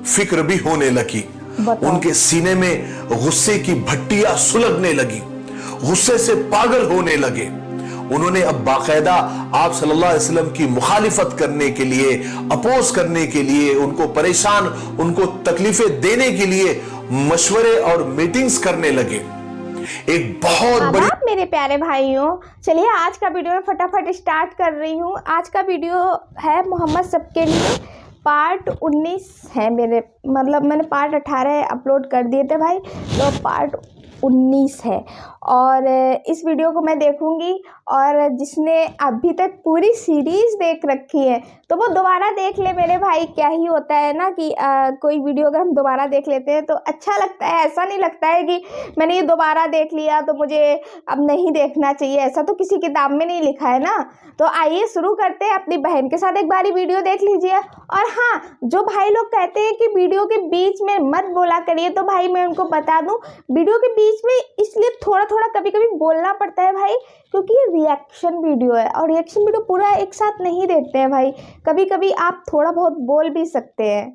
फिक्र भी होने लगी। उनके सीने में गुस्से की भट्टियां सुलगने लगी, गुस्से से पागल होने लगे। उन्होंने अब बाकायदा आप सल्लल्लाहु अलैहि वसल्लम की मुखालिफत करने के लिए, अपोज करने के लिए, उनको परेशान, उनको तकलीफें देने के लिए मशवरे और मीटिंग्स करने लगे। एक बहुत बड़ी मेरे प्यारे भाइयों, चलिए आज का वीडियो मैं फटाफट स्टार्ट कर रही हूँ। आज का वीडियो है मोहम्मद सबके लिए, पार्ट 19 है मेरे, मतलब मैंने पार्ट 18 अपलोड कर दिए थे भाई, तो पार्ट 19 है। और इस वीडियो को मैं देखूंगी, और जिसने अभी तक पूरी सीरीज़ देख रखी है तो वो दोबारा देख ले मेरे भाई। क्या ही होता है ना कि कोई वीडियो अगर हम दोबारा देख लेते हैं तो अच्छा लगता है, ऐसा नहीं लगता है कि मैंने ये दोबारा देख लिया तो मुझे अब नहीं देखना चाहिए, ऐसा तो किसी किताब में नहीं लिखा है ना। तो आइए शुरू करते हैं, अपनी बहन के साथ एक बारी वीडियो देख लीजिए। और हाँ, जो भाई लोग कहते हैं कि वीडियो के बीच में मत बोला करिए, तो भाई मैं उनको बता दूं, वीडियो के बीच में इसलिए थोड़ा थोड़ा कभी कभी बोलना पड़ता है भाई, क्योंकि ये रिएक्शन वीडियो है, और रिएक्शन वीडियो पूरा एक साथ नहीं देखते हैं भाई, कभी कभी आप थोड़ा बहुत बोल भी सकते हैं,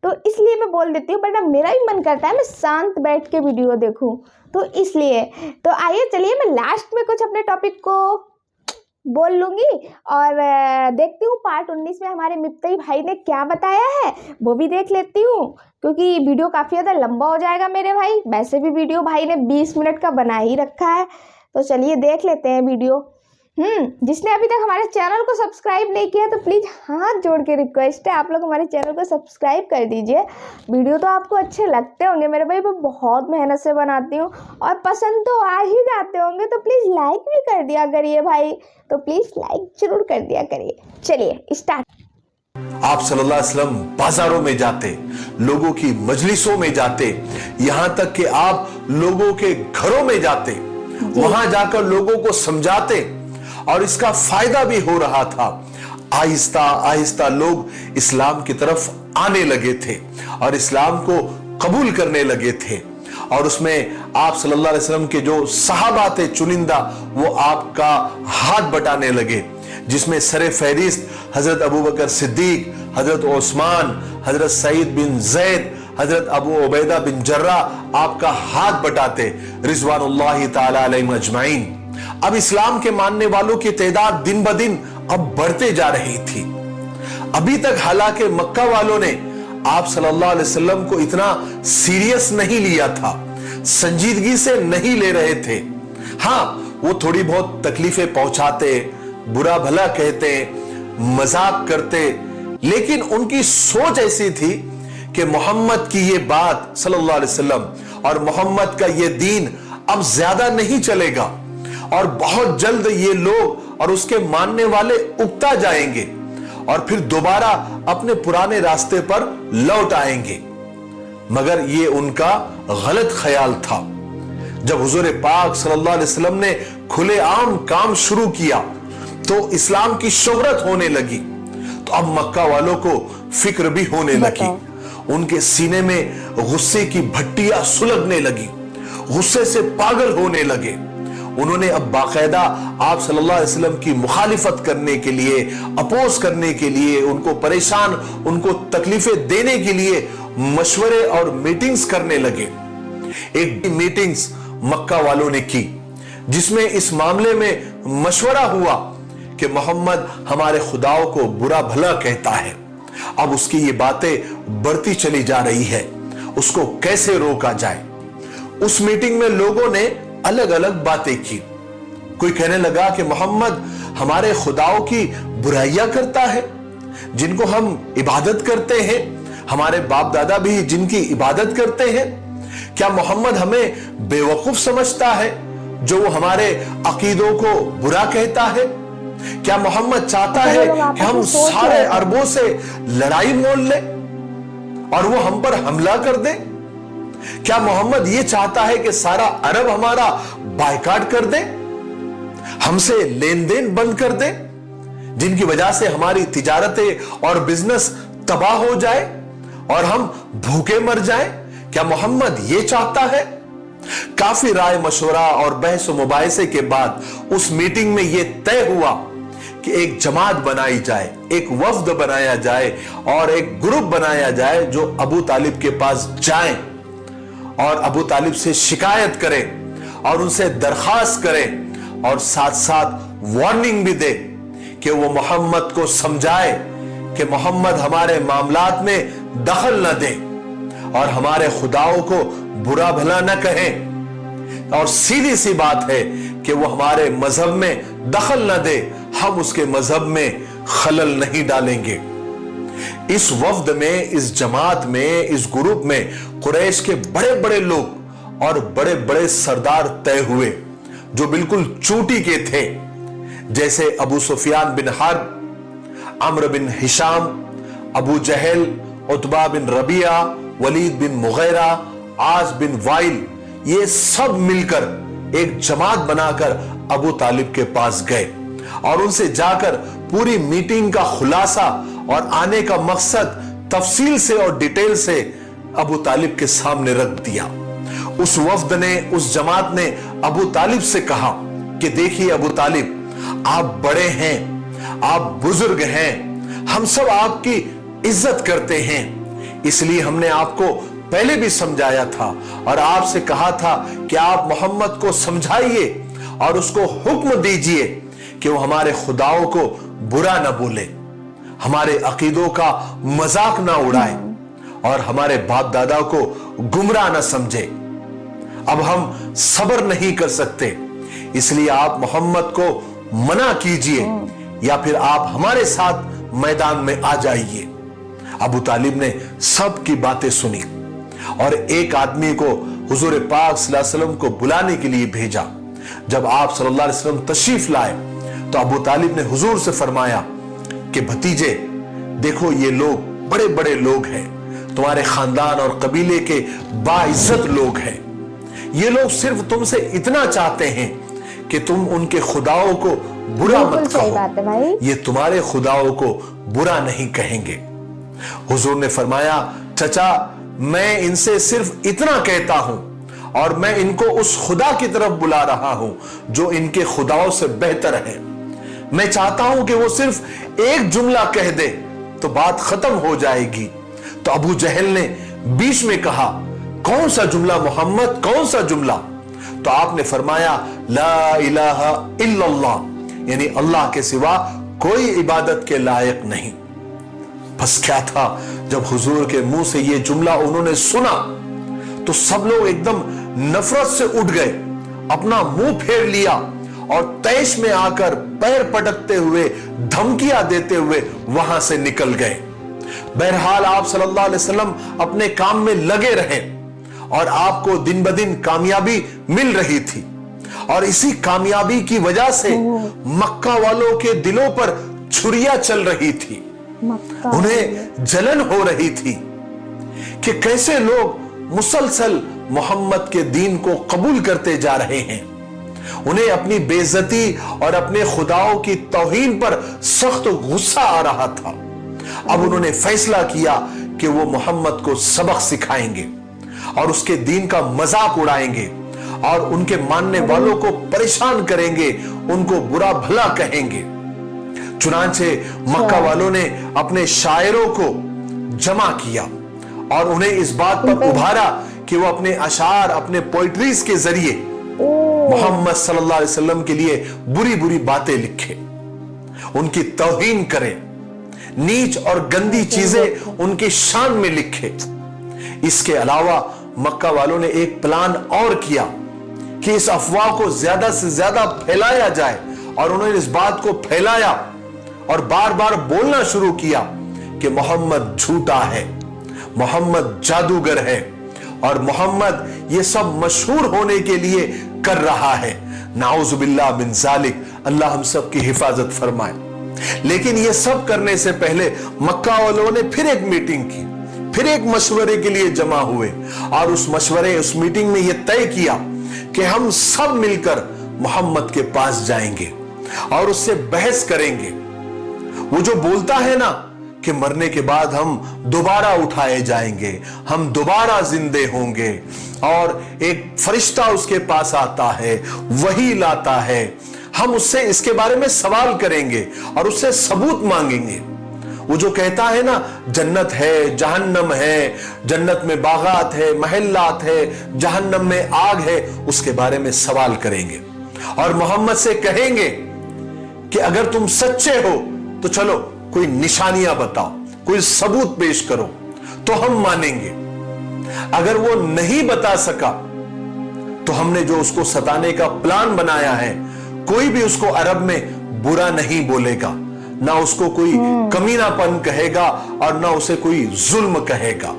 तो इसलिए मैं बोल देती हूँ। बट मेरा भी मन करता है मैं शांत बैठ के वीडियो देखूँ, तो इसलिए। तो आइए चलिए, मैं लास्ट में कुछ अपने टॉपिक को बोल लूँगी, और देखती हूँ पार्ट 19 में हमारे मिफ्ताही भाई ने क्या बताया है, वो भी देख लेती हूँ, क्योंकि वीडियो काफ़ी ज़्यादा लंबा हो जाएगा मेरे भाई। वैसे भी वीडियो भाई ने 20 मिनट का बना ही रखा है, तो चलिए देख लेते हैं वीडियो। जिसने अभी तक हमारे चैनल को सब्सक्राइब नहीं किया तो प्लीज़ हाथ जोड़ के रिक्वेस्ट है, आप लोग हमारे चैनल को सब्सक्राइब कर दीजिए। वीडियो तो आपको अच्छे लगते होंगे मेरे भाई, मैं बहुत मेहनत से बनाती हूँ, और पसंद तो आ ही जाते होंगे, तो प्लीज़ लाइक भी कर दिया करिए भाई, तो प्लीज़ लाइक जरूर कर दिया करिए। चलिए स्टार्ट। आप सल्लल्लाहु अलैहि वसल्लम बाजारों में जाते, लोगों की मजलिसों में जाते, यहां तक कि आप लोगों के घरों में जाते, वहां जाकर लोगों को समझाते, और इसका फायदा भी हो रहा था। आहिस्ता आहिस्ता लोग इस्लाम की तरफ आने लगे थे और इस्लाम को कबूल करने लगे थे, और उसमें आप सल्लल्लाहु अलैहि वसल्लम के जो सहाबा थे चुनिंदा, वो आपका हाथ बटाने लगे, जिसमें सरे फहरिस्त हजरत अबू बकर सिद्दीक, हजरत उस्मान, हजरत सईद बिन जैद, हजरत अबू उबैदा बिन जर्रा आपका हाथ बटाते, रिजवानुल्लाहि ताला अलैहिम अजमाइन। अब इस्लाम के मानने वालों की तादाद दिन ब दिन अब बढ़ते जा रही थी। अभी तक हालांकि मक्का वालों ने आप सल्लल्लाहु अलैहि वसल्लम को इतना सीरियस नहीं लिया था, संजीदगी से नहीं ले रहे थे। हाँ, वो थोड़ी बहुत तकलीफें पहुंचाते, बुरा भला कहते, मजाक करते, लेकिन उनकी सोच ऐसी थी कि मोहम्मद की ये बात सल्लल्लाहु अलैहि वसल्लम और मोहम्मद का ये दीन अब ज्यादा नहीं चलेगा, और बहुत जल्द ये लोग और उसके मानने वाले उगता जाएंगे और फिर दोबारा अपने पुराने रास्ते पर लौट आएंगे। मगर ये उनका गलत ख्याल था। जब हुजूर पाक सल्लल्लाहु अलैहि वसल्लम ने खुलेआम काम शुरू किया तो इस्लाम की शोहरत होने लगी, तो अब मक्का वालों को फिक्र भी होने लगी। उनके सीने में गुस्से की भट्टियां सुलगने लगी, गुस्से से पागल होने लगे। उन्होंने अब बाकायदा आप सल्लल्लाहु अलैहि वसल्लम की मुखालिफत करने के लिए, अपोज करने के लिए, उनको परेशान, उनको तकलीफें देने के लिए मशवरे और मीटिंग्स करने लगे। एक मीटिंग्स मक्का वालों ने की, जिसमें इस मामले में मशवरा हुआ कि मोहम्मद हमारे खुदाओं को बुरा भला कहता है। अब उसकी ये बातें बढ़ती चली जा रही है, उसको कैसे रोका जाए। उस मीटिंग में लोगों ने अलग अलग बातें की। कोई कहने लगा कि मोहम्मद हमारे खुदाओं की बुराइयां करता है, जिनको हम इबादत करते हैं, हमारे बाप दादा भी जिनकी इबादत करते हैं। क्या मोहम्मद हमें बेवकूफ समझता है जो वो हमारे अकीदों को बुरा कहता है? क्या मोहम्मद चाहता है कि हम सारे अरबों से लड़ाई मोल लें और वो हम पर हमला कर दे? क्या मोहम्मद ये चाहता है कि सारा अरब हमारा बायकाट कर दे, हमसे लेन देन बंद कर दे, जिनकी वजह से हमारी तिजारतें और बिजनेस तबाह हो जाए और हम भूखे मर जाएं? क्या मोहम्मद ये चाहता है? काफी राय मशवरा और बहस मुबाहिसे के बाद उस मीटिंग में यह तय हुआ कि एक जमात बनाई जाए, एक वफ्द बनाया जाए और एक ग्रुप बनाया जाए जो अबू तालिब के पास जाएं और अबू तालिब से शिकायत करें और उनसे दरखास्त करें और साथ साथ वार्निंग भी दे कि वो मोहम्मद को समझाए कि मोहम्मद हमारे मामलात में दखल न दे और हमारे खुदाओं को बुरा भला न कहें, और सीधी सी बात है कि वो हमारे मजहब में दखल न दे, हम उसके मजहब में खलल नहीं डालेंगे। इस वफ्द में, इस जमात में, इस ग्रुप में कुरैश के बड़े बड़े लोग और बड़े बड़े सरदार तय हुए जो बिल्कुल चोटी के थे, जैसे अबू सुफियान बिन हर्ब, अम्र बिन हिशाम, अबू जहल, उतबा बिन रबिया, वलीद बिन मुगैरा, आज बिन वाइल, ये सब मिलकर एक जमात बनाकर अबू तालिब के पास गए और उनसे जाकर पूरी मीटिंग का खुलासा और आने का मकसद तफसील से और डिटेल से अबू तालिब के सामने रख दिया। उस वफ्द ने, उस जमात ने अबू तालिब से कहा कि देखिए अबू तालिब, आप बड़े हैं, आप बुजुर्ग हैं, हम सब आपकी इज्जत करते हैं, इसलिए हमने आपको पहले भी समझाया था और आपसे कहा था कि आप मोहम्मद को समझाइए और उसको हुक्म दीजिए कि वो हमारे खुदाओं को बुरा न बोले, हमारे अकीदों का मजाक ना उड़ाए और हमारे बाप दादा को गुमराह न समझे। अब हम सब्र नहीं कर सकते, इसलिए आप मोहम्मद को मना कीजिए या फिर आप हमारे साथ मैदान में आ जाइए। अबू तालिब ने सब की बातें सुनी और एक आदमी को हुजूर पाक सल्लल्लाहु अलैहि वसल्लम को बुलाने के लिए भेजा। जब आप सल्लल्लाहु अलैहि वसल्लम तशरीफ लाए तो अबू तालिब ने हुजूर से फरमाया कि भतीजे देखो, ये लोग बड़े बड़े लोग हैं, तुम्हारे खानदान और कबीले के बाइज्जत लोग हैं, ये लोग सिर्फ तुमसे इतना चाहते हैं कि तुम उनके खुदाओं को बुरा मत कहो, ये तुम्हारे खुदाओं को बुरा नहीं कहेंगे। हुजूर ने फरमाया, चचा मैं इनसे सिर्फ इतना कहता हूं और मैं इनको उस खुदा की तरफ बुला रहा हूं जो इनके खुदाओं से बेहतर है। मैं चाहता हूं कि वो सिर्फ एक जुमला कह दे तो बात खत्म हो जाएगी। तो अबू जहल ने बीच में कहा, कौन सा जुमला मोहम्मद, कौन सा जुमला? तो आपने फरमाया, ला इलाहा इल्लल्लाह, यानी अल्लाह के सिवा कोई इबादत के लायक नहीं। बस क्या था, जब हुजूर के मुंह से ये जुमला उन्होंने सुना तो सब लोग एकदम नफरत से उठ गए, अपना मुंह फेर लिया और तैश में आकर पैर पटकते हुए, धमकियां देते हुए वहां से निकल गए। बहरहाल आप सल्लल्लाहु अलैहि वसल्लम अपने काम में लगे रहे और आपको दिन ब दिन कामयाबी मिल रही थी और इसी कामयाबी की वजह से मक्का वालों के दिलों पर छुरियां चल रही थी, उन्हें जलन हो रही थी कि कैसे लोग मुसलसल मोहम्मद के दीन को कबूल करते जा रहे हैं। उन्हें अपनी बेइज्जती और अपने खुदाओं की तौहीन पर सख्त गुस्सा आ रहा था। अब उन्होंने फैसला किया कि वो मोहम्मद को सबक सिखाएंगे और उसके दीन का मजाक उड़ाएंगे और उनके मानने वालों को परेशान करेंगे, उनको बुरा भला कहेंगे। चुनांचे मक्का वालों ने अपने शायरों को जमा किया और उन्हें इस बात पर उभारा कि वो अपने अशार, अपने पोइट्रीज के जरिए मोहम्मद सल्लल्लाहु अलैहि वसल्लम के लिए बुरी बुरी बातें लिखे, उनकी तौहीन करें, नीच और गंदी चीजें उनकी शान में लिखे। इसके अलावा मक्का वालों ने एक प्लान और किया कि इस अफवाह को ज्यादा से ज्यादा फैलाया जाए और उन्होंने इस बात को फैलाया और बार बार बोलना शुरू किया कि मोहम्मद झूठा है, मोहम्मद जादूगर है और मोहम्मद ये सब मशहूर होने के लिए कर रहा है। नाउजुबिल्लाह मिन जालिक, अल्लाह हम सब की हिफाजत फरमाए। लेकिन ये सब करने से पहले मक्का वालों ने फिर एक मीटिंग की, फिर एक मशवरे के लिए जमा हुए और उस मीटिंग में यह तय किया कि हम सब मिलकर मोहम्मद के पास जाएंगे और उससे बहस करेंगे। वो जो बोलता है ना कि मरने के बाद हम दोबारा उठाए जाएंगे, हम दोबारा जिंदे होंगे और एक फरिश्ता उसके पास आता है, वही लाता है, हम उससे इसके बारे में सवाल करेंगे और उससे सबूत मांगेंगे। वो जो कहता है ना, जन्नत है, जहन्नम है, जन्नत में बागात है, महल्लात है, जहन्नम में आग है, उसके बारे में सवाल करेंगे और मोहम्मद से कहेंगे कि अगर तुम सच्चे हो तो चलो कोई निशानियां बताओ, कोई सबूत पेश करो तो हम मानेंगे। अगर वो नहीं बता सका तो हमने जो उसको सताने का प्लान बनाया है, कोई भी उसको अरब में बुरा नहीं बोलेगा, ना उसको कोई कमीनापन कहेगा और ना उसे कोई जुल्म कहेगा।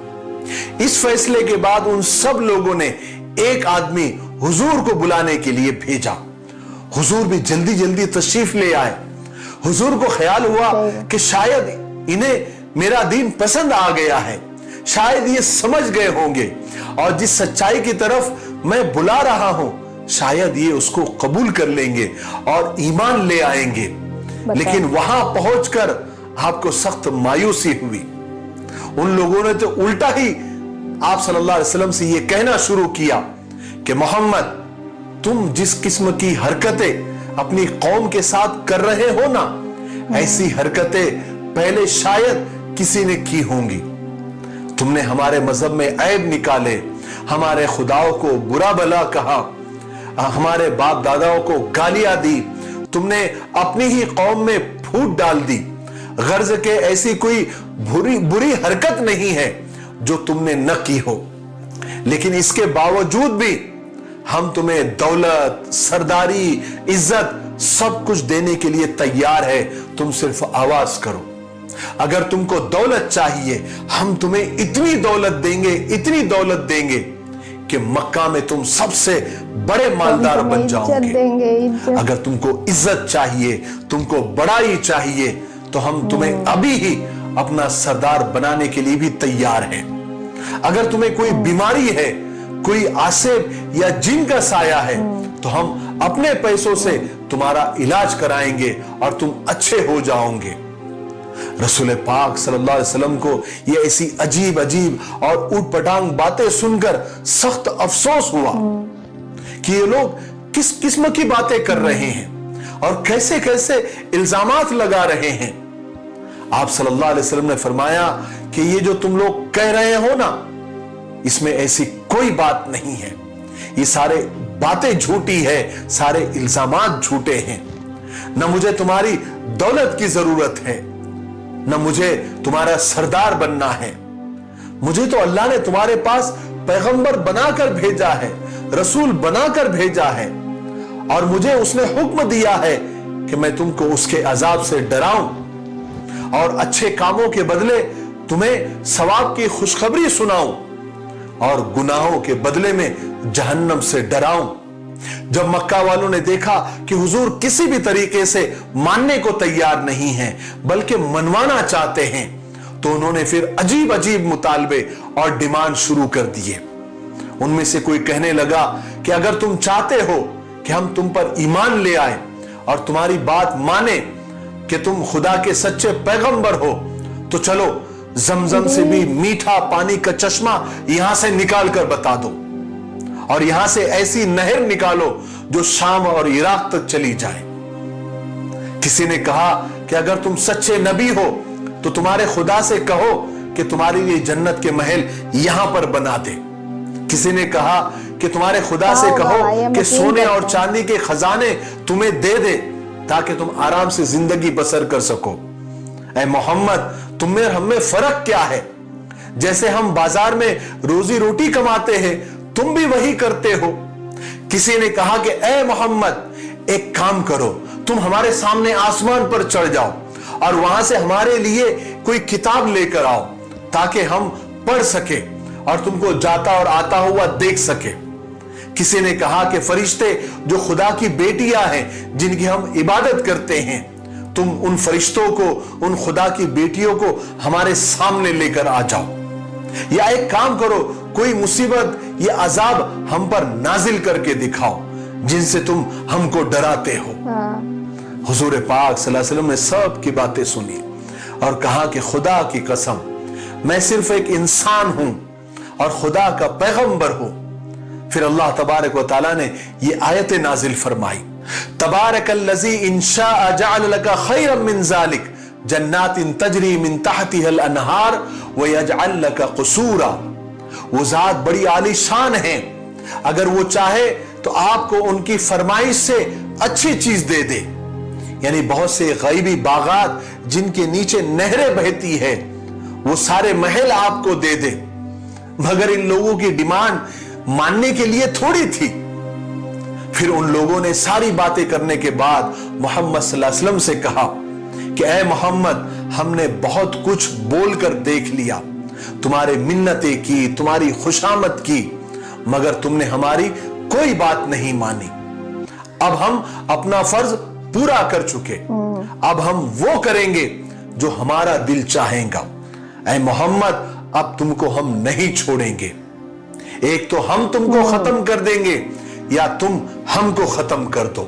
इस फैसले के बाद उन सब लोगों ने एक आदमी हुजूर को बुलाने के लिए भेजा। हुजूर भी जल्दी जल्दी तशरीफ ले आए। हुजूर को ख्याल हुआ कि शायद इन्हें मेरा दीन पसंद आ गया है, शायद ये समझ गए होंगे और जिस सच्चाई की तरफ मैं बुला रहा हूं शायद ये उसको कबूल कर लेंगे और ईमान ले आएंगे। लेकिन वहां पहुंचकर आपको सख्त मायूसी हुई। उन लोगों ने तो उल्टा ही आप सल्लल्लाहु अलैहि वसल्लम से यह कहना शुरू किया कि मोहम्मद, तुम जिस किस्म की हरकतें अपनी कौम के साथ कर रहे हो ना, ऐसी हरकतें पहले शायद किसी ने की होंगी। तुमने हमारे मजहब में ऐब निकाले, हमारे खुदाओं को बुरा भला कहा, हमारे बाप दादाओं को गालियां दी, तुमने अपनी ही कौम में फूट डाल दी। गर्ज के ऐसी कोई बुरी हरकत नहीं है जो तुमने न की हो, लेकिन इसके बावजूद भी हम तुम्हें दौलत, सरदारी, इज्जत सब कुछ देने के लिए तैयार है, तुम सिर्फ आवाज करो। अगर तुमको दौलत चाहिए, हम तुम्हें इतनी दौलत देंगे, इतनी दौलत देंगे कि मक्का में तुम सबसे बड़े मालदार बन जाओगे। अगर तुमको इज्जत चाहिए, तुमको बड़ाई चाहिए, तो हम तुम्हें अभी ही अपना सरदार बनाने के लिए भी तैयार हैं। अगर तुम्हें कोई बीमारी है, कोई आसिब या जिन का साया है, तो हम अपने पैसों से तुम्हारा इलाज कराएंगे और तुम अच्छे हो जाओगे। रसूल पाक सल्लल्लाहु अलैहि वसल्लम को ये ऐसी अजीब अजीब और ऊटपटांग बातें सुनकर सख्त अफसोस हुआ कि ये लोग किस किस्म की बातें कर रहे हैं और कैसे कैसे इल्जामात लगा रहे हैं। आप सल्लल्लाहु अलैहि वसल्लम ने फरमाया कि ये जो तुम लोग कह रहे हो ना, इसमें ऐसी कोई बात नहीं है, ये सारे बातें झूठी है, सारे इल्जामात झूठे हैं। न मुझे तुम्हारी दौलत की जरूरत है, न मुझे तुम्हारा सरदार बनना है। मुझे तो अल्लाह ने तुम्हारे पास पैगंबर बनाकर भेजा है, रसूल बनाकर भेजा है और मुझे उसने हुक्म दिया है कि मैं तुमको उसके अजाब से डराऊं और अच्छे कामों के बदले तुम्हें सवाब की खुशखबरी सुनाऊं और गुनाहों के बदले में जहन्नम से डराऊं। जब मक्का वालों ने देखा कि हुजूर किसी भी तरीके से मानने को तैयार नहीं हैं, बल्कि मनवाना चाहते हैं, तो उन्होंने फिर अजीब अजीब मुतालबे और डिमांड शुरू कर दिए। उनमें से कोई कहने लगा कि अगर तुम चाहते हो कि हम तुम पर ईमान ले आए और तुम्हारी बात माने कि तुम खुदा के सच्चे पैगंबर हो, तो चलो जमजम से भी मीठा पानी का चश्मा यहां से निकाल कर बता दो और यहां से ऐसी नहर निकालो जो शाम और इराक तक चली जाए। किसी ने कहा कि अगर तुम सच्चे नबी हो तो तुम्हारे खुदा से कहो कि तुम्हारे लिए जन्नत के महल यहां पर बना दे। किसी ने कहा कि तुम्हारे खुदा से कहो कि सोने और चांदी के खजाने तुम्हें दे दे ताकि तुम आराम से जिंदगी बसर कर सको। ऐ मोहम्मद, तुम में हम में फर्क क्या है? जैसे हम बाजार में रोजी रोटी कमाते हैं, तुम भी वही करते हो। किसी ने कहा कि ऐ मोहम्मद, एक काम करो, तुम हमारे सामने आसमान पर चढ़ जाओ और वहां से हमारे लिए कोई किताब लेकर आओ ताकि हम पढ़ सके और तुमको जाता और आता हुआ देख सके। किसी ने कहा कि फरिश्ते जो खुदा की बेटियां हैं, जिनकी हम इबादत करते हैं, तुम उन फरिश्तों को, उन खुदा की बेटियों को हमारे सामने लेकर आ जाओ। या एक काम करो, कोई मुसीबत या अजाब हम पर नाजिल करके दिखाओ जिनसे तुम हमको डराते हो। हुजूर पाक सल्लल्लाहु अलैहि वसल्लम ने सब की बातें सुनी और कहा कि खुदा की कसम, मैं सिर्फ एक इंसान हूं और खुदा का पैगंबर हूं। फिर अल्लाह तबारक व तआला ने ये आयत नाजिल फरमाई तबारकल्लज़ी इन शाअ जअल लका खैरम मिन ज़ालिक जन्नातिन तजरी मिन तहतिहल अनहार व यजअल लका क़ुसूरा। वो जात बड़ी आलीशान है, अगर वो चाहे तो आपको उनकी फरमाइश से अच्छी चीज दे दे, यानी बहुत से गैबी बागात जिनके नीचे नहरें बहती है, वो सारे महल आपको दे दे। मगर इन लोगों की डिमांड मानने के लिए थोड़ी थी। फिर उन लोगों ने सारी बातें करने के बाद मोहम्मद सल्लल्लाहु अलैहि वसल्लम से कहा कि ऐ मोहम्मद, हमने बहुत कुछ बोलकर देख लिया, तुम्हारे मिन्नतें की, तुम्हारी खुशामद की, मगर तुमने हमारी कोई बात नहीं मानी। अब हम अपना फर्ज पूरा कर चुके, अब हम वो करेंगे जो हमारा दिल चाहेगा। ऐ मोहम्मद, अब तुमको हम नहीं छोड़ेंगे, एक तो हम तुमको खत्म कर देंगे या तुम हमको खत्म कर दो।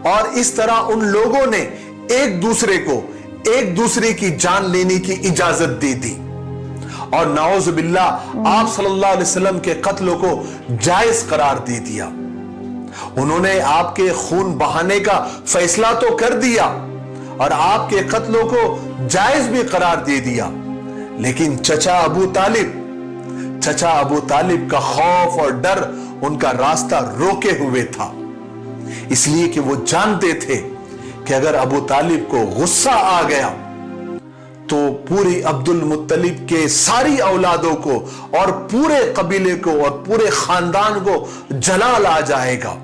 और इस तरह उन लोगों ने एक दूसरे को एक दूसरे की जान लेने की इजाजत दे दी और नाउज़ुबिल्लाह आप सल्लल्लाहु अलैहि वसल्लम के कत्ल को जायज करार दे दिया। उन्होंने आपके खून बहाने का फैसला तो कर दिया और आपके कत्लों को जायज भी करार दे दिया, लेकिन चचा अबू तालिब का खौफ और डर उनका रास्ता रोके हुए था, इसलिए कि वो जानते थे कि अगर अबू तालिब को गुस्सा आ गया तो पूरी अब्दुल मुत्तलिब के सारी औलादों को और पूरे कबीले को और पूरे खानदान को जलाल आ जाएगा,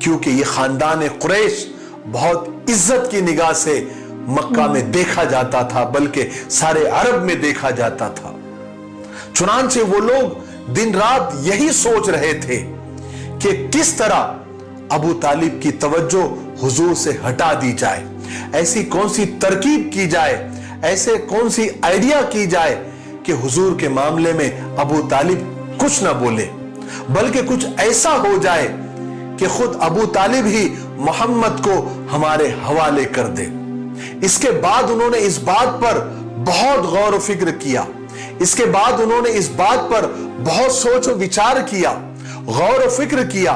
क्योंकि ये खानदान कुरैश बहुत इज्जत की निगाह से मक्का में देखा जाता था, बल्कि सारे अरब में देखा जाता था। चुनांचे वो लोग दिन रात यही सोच रहे थे कि किस तरह अबू तालिब की तवज्जो हुजूर से हटा दी जाए, ऐसी कौन सी तरकीब की जाए, ऐसे कौन सी आइडिया की जाए कि हुजूर के मामले में अबू तालिब कुछ ना बोले, बल्कि कुछ ऐसा हो जाए कि खुद अबू तालिब ही मोहम्मद को हमारे हवाले कर दे। इसके बाद उन्होंने इस बात पर बहुत गौर व फिक्र किया, इसके बाद उन्होंने इस बात पर बहुत सोच व विचार किया, गौर व फिक्र किया,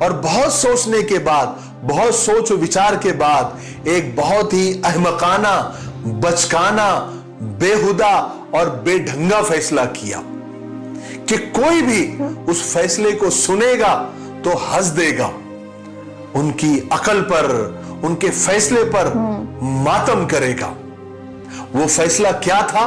और बहुत सोचने के बाद, बहुत सोच व विचार के बाद एक बहुत ही अहमकाना, बचकाना, बेहुदा और बेढंगा फैसला किया कि कोई भी उस फैसले को सुनेगा तो हंस देगा, उनकी अकल पर, उनके फैसले पर मातम करेगा। वो फैसला क्या था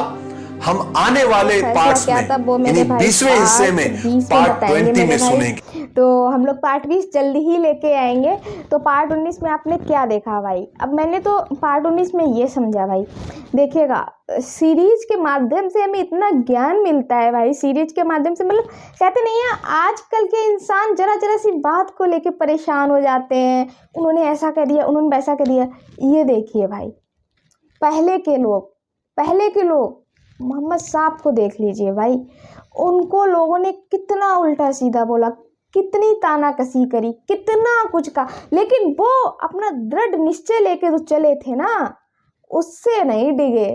हम आने वाले पार्ट्स में, यानी 20वें हिस्से में पार्ट 20 में सुनेंगे। तो हम लोग पार्ट 20 जल्दी ही लेके आएंगे। तो पार्ट 19 में आपने क्या देखा भाई? अब मैंने तो पार्ट 19 में ये समझा भाई, देखिएगा सीरीज के माध्यम से हमें इतना ज्ञान मिलता है भाई, सीरीज के माध्यम से, मतलब कहते नहीं है आजकल के इंसान जरा जरा सी बात को लेके परेशान हो जाते हैं, उन्होंने ऐसा कह दिया, उन्होंने वैसा कह दिया। ये देखिए भाई, पहले के लोग मोहम्मद साहब को देख लीजिए भाई, उनको लोगों ने कितना उल्टा सीधा बोला, कितनी तानाकसी करी, कितना कुछ कहा, लेकिन वो अपना दृढ़ निश्चय लेके जो चले थे ना, उससे नहीं डिगे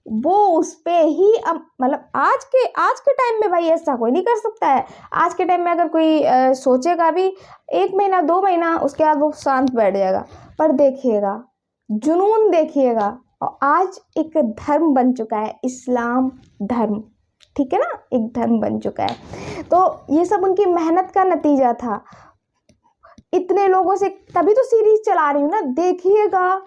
वो, उस पे ही। अब मतलब आज के टाइम में भाई ऐसा कोई नहीं कर सकता है। आज के टाइम में अगर कोई सोचेगा भी 1 महीना 2 महीना, उसके बाद वो शांत बैठ जाएगा। पर देखिएगा जुनून, देखिएगा, और आज एक धर्म बन चुका है, इस्लाम धर्म, ठीक है ना, एक धर्म बन चुका है। तो ये सब उनकी मेहनत का नतीजा था। इतने लोगों से तभी तो सीरीज चला रही हूँ ना, देखिएगा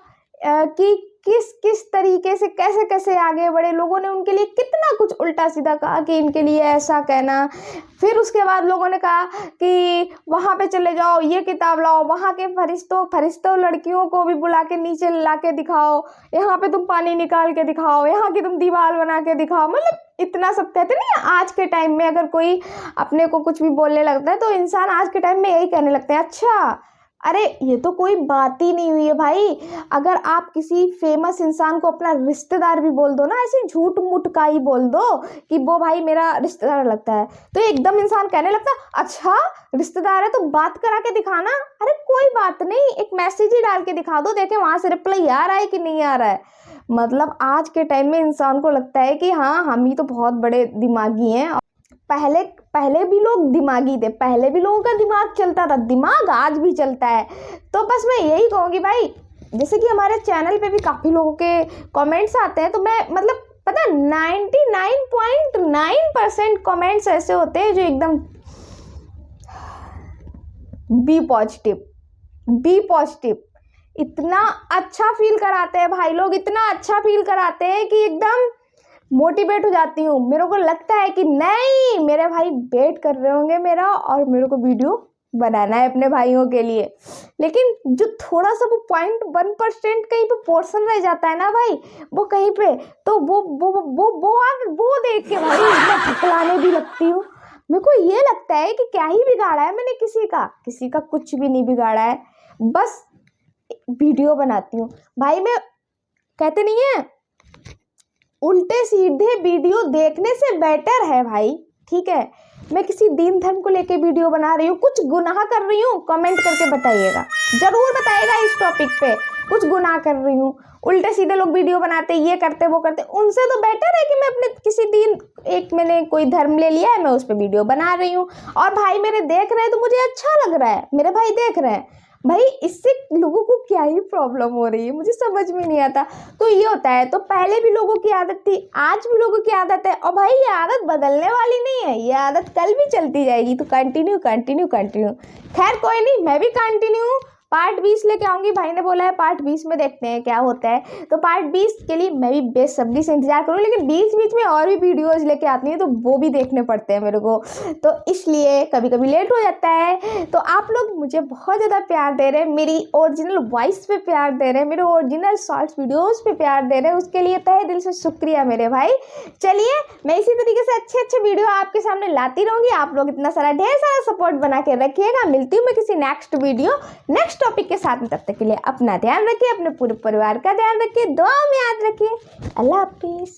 कि किस तरीके से कैसे कैसे आगे बढ़े। लोगों ने उनके लिए कितना कुछ उल्टा सीधा कहा कि इनके लिए ऐसा कहना, फिर उसके बाद लोगों ने कहा कि वहाँ पे चले जाओ, ये किताब लाओ, वहाँ के फरिश्तों लड़कियों को भी बुला के नीचे ला के दिखाओ, यहाँ पे तुम पानी निकाल के दिखाओ, यहाँ की तुम दीवार बना के दिखाओ। मतलब इतना सब कहते नहीं। आज के टाइम में अगर कोई अपने को कुछ भी बोलने लगता है तो इंसान आज के टाइम में यही कहने लगते हैं, अच्छा अरे ये तो कोई बात ही नहीं हुई है भाई। अगर आप किसी फेमस इंसान को अपना रिश्तेदार भी बोल दो ना, ऐसे झूठ मूठ का ही बोल दो कि वो भाई मेरा रिश्तेदार लगता है, तो एकदम इंसान कहने लगता है अच्छा रिश्तेदार है तो बात करा के दिखाना। अरे कोई बात नहीं, एक मैसेज ही डाल के दिखा दो, देखें वहां से रिप्लाई आ रहा है कि नहीं आ रहा है। मतलब आज के टाइम में इंसान को लगता है कि हाँ हम ही तो बहुत बड़े दिमागी हैं। पहले भी लोग दिमागी थे, पहले भी लोगों का दिमाग चलता था, दिमाग आज भी चलता है। तो बस मैं यही कहूँगी भाई, जैसे कि हमारे चैनल पे भी काफ़ी लोगों के कमेंट्स आते हैं, तो मैं मतलब पता है 99.9% कमेंट्स ऐसे होते हैं जो एकदम बी पॉजिटिव इतना अच्छा फील कराते हैं भाई लोग, इतना अच्छा फील कराते हैं कि एकदम मोटिवेट हो जाती हूँ। मेरे को लगता है कि नहीं, मेरे भाई वेट कर रहे होंगे मेरा और मेरे को वीडियो बनाना है अपने भाइयों के लिए। लेकिन जो थोड़ा सा वो 0.1% कहीं पे पोर्शन रह जाता है ना भाई, वो कहीं पे, तो वो देख के भाई मैं फुकलाने भी लगती हूँ। मेरे को ये लगता है कि क्या ही बिगाड़ा है मैंने किसी का कुछ भी नहीं बिगाड़ा है, बस वीडियो बनाती हूँ भाई। मैं कहते नहीं है, उल्टे सीधे वीडियो देखने से बेटर है भाई, ठीक है, मैं किसी दीन धर्म को लेके वीडियो बना रही हूँ, कुछ गुनाह कर रही हूँ, कमेंट करके बताइएगा, जरूर बताइएगा इस टॉपिक पे, कुछ गुनाह कर रही हूँ। उल्टे सीधे लोग वीडियो बनाते, ये करते वो करते, उनसे तो बेटर है कि मैं अपने किसी दिन, एक मैंने कोई धर्म ले लिया है, मैं उस पर वीडियो बना रही हूँ और भाई मेरे देख रहे हैं तो मुझे अच्छा लग रहा है, मेरे भाई देख रहे हैं भाई, इससे लोगों को क्या ही प्रॉब्लम हो रही है मुझे समझ में नहीं आता। तो ये होता है, तो पहले भी लोगों की आदत थी, आज भी लोगों की आदत है, और भाई ये आदत बदलने वाली नहीं है, ये आदत कल भी चलती जाएगी। तो कंटिन्यू। खैर कोई नहीं, मैं भी कंटिन्यू पार्ट 20 लेके आऊँगी, भाई ने बोला है पार्ट 20 में देखते हैं क्या होता है। तो पार्ट 20 के लिए मैं भी बेसब्री से इंतजार करूँ, लेकिन बीच में और भी वीडियोज़ लेके आती हैं तो वो भी देखने पड़ते हैं मेरे को, तो इसलिए कभी कभी लेट हो जाता है। तो आप लोग मुझे बहुत ज़्यादा प्यार दे रहे हैं, मेरी ओरिजिनल वॉइस पे प्यार दे रहे हैं, मेरे ओरिजिनल शॉर्ट्स वीडियोज़ पे प्यार दे रहे हैं, उसके लिए तहे दिल से शुक्रिया मेरे भाई। चलिए, मैं इसी तरीके से अच्छे वीडियो आपके सामने लाती रहूँगी, आप लोग इतना सारा ढेर सारा सपोर्ट बना के रखिएगा। मिलती हूँ मैं किसी नेक्स्ट वीडियो नेक्स्ट टॉपिक के साथ में, तब तक के लिए अपना ध्यान रखिए, अपने पूरे परिवार का ध्यान रखिए, दुआ में याद रखिए। अल्लाह हाफिज़।